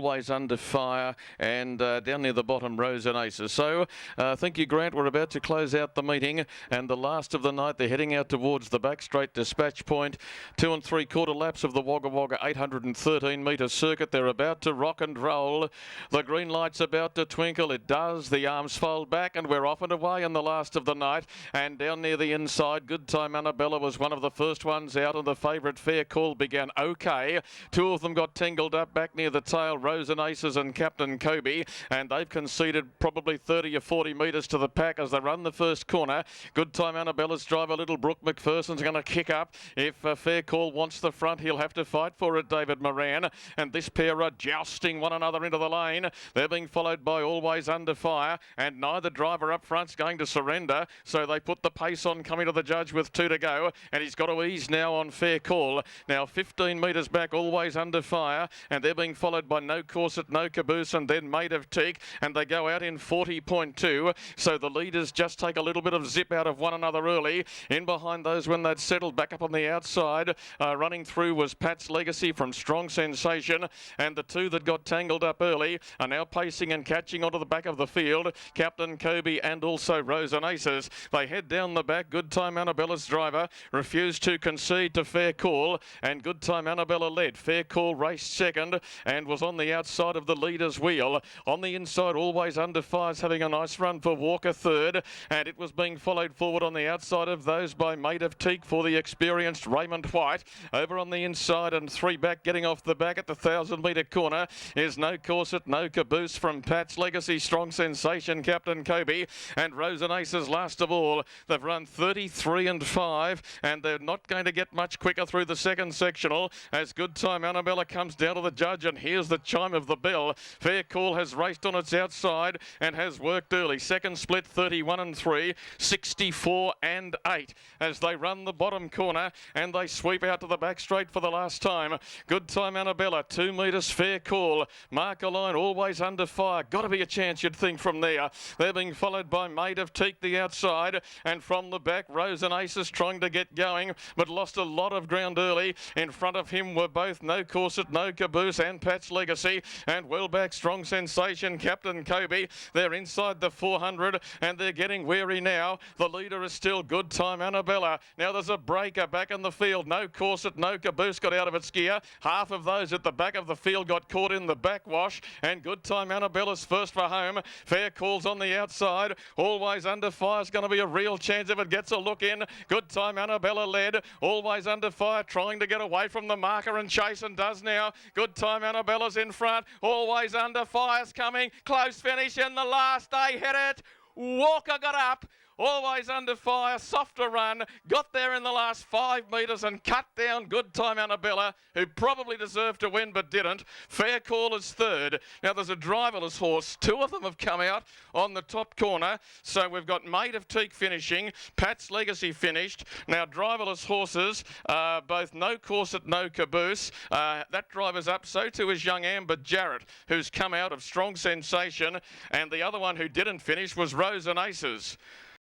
Always Under Fire, and down near the bottom, Rose and Aces. So thank you, Grant. We're about to close out the meeting, and the last of the night, they're heading out towards the back straight dispatch point. 2 3/4 laps of the Wagga Wagga 813 metre circuit. They're about to rock and roll. The green light's about to twinkle. It does. The arms fold back, and we're off and away in the last of the night. And down near the inside, Good Time Annabella was one of the first ones out, and the favourite Fair Call began okay. Two of them got tangled up back near the tail, Rose and Aces and Captain Kobe, and they've conceded probably 30 or 40 metres to the pack as they run the first corner. Good Time Annabella's driver, Little Brooke McPherson's going to kick up. If Fair Call wants the front, he'll have to fight for it, David Moran. And this pair are jousting one another into the lane. They're being followed by Always Under Fire, and neither driver up front's going to surrender, so they put the pace on coming to the judge with 2 to go, and he's got to ease now on Fair Call. Now 15 metres back, Always Under Fire, and they're being followed by No Corset, No Caboose, and then Maid of Teak, and they go out in 40.2, so the leaders just take a little bit of zip out of one another early. In behind those when they'd settled back up on the outside, running through was PATS Legacy from Strong Sensation, and the two that got tangled up early are now pacing and catching onto the back of the field, Captain Kobe and also Rose and Aces. They head down the back. Good Time Annabella's driver refused to concede to Fair Call, and Good Time Annabella led. Fair Call raced second and was on the outside of the leader's wheel. On the inside, Always Under Fire's having a nice run for Walker third, and it was being followed forward on the outside of those by Maid of Teak for the experienced Raymond White. Over on the inside and 3 back, getting off the back at the 1,000 metre corner is No Corset, No Caboose from Pat's Legacy, Strong Sensation, Captain Kobe, and Rose and Aces last of all. They've run 33 and 5, and they're not going to get much quicker through the second sectional as Good Time Annabella comes down to the judge, and here's the chime of the bell. Fair Call has raced on its outside and has worked early. Second split 31 and 3, 64 and 8 as they run the bottom corner and they sweep out to the back straight for the last time. Good Time Annabella, 2 metres Fair Call. Mark a line, Always Under Fire. Got to be a chance, you'd think, from there. They're being followed by Maid of Teak the outside, and from the back Rose and Aces trying to get going but lost a lot of ground early. In front of him were both No Corset, No Caboose and Pat's Legacy, and well back Strong Sensation, Captain Kobe. They're inside the 400 and they're getting weary now. The leader is still Good Time Annabella. Now there's a breaker back in the field. No Corset, No Caboose got out of its gear. Half of those at the back of the field got caught in the backwash, and Good Time Annabella's first for home. Fair Call's on the outside. Always Under Fire's going to be a real chance if it gets a look in. Good Time Annabella led. Always Under Fire trying to get away from the marker and chase, and does now. Good Time Annabella's in front. Always Under Fire's coming. Close finish in the last. They hit it. Walker got up. Always Under Fire, softer run, got there in the last 5 metres and cut down Good Time Annabella, who probably deserved to win but didn't. Fair Call is third. Now there's a driverless horse. 2 of them have come out on the top corner. So we've got Maid of Teak finishing, Pat's Legacy finished. Now driverless horses, both No Corset, No Caboose. That driver's up, so too is young Amber Jarrett, who's come out of Strong Sensation. And the other one who didn't finish was Rose and Aces.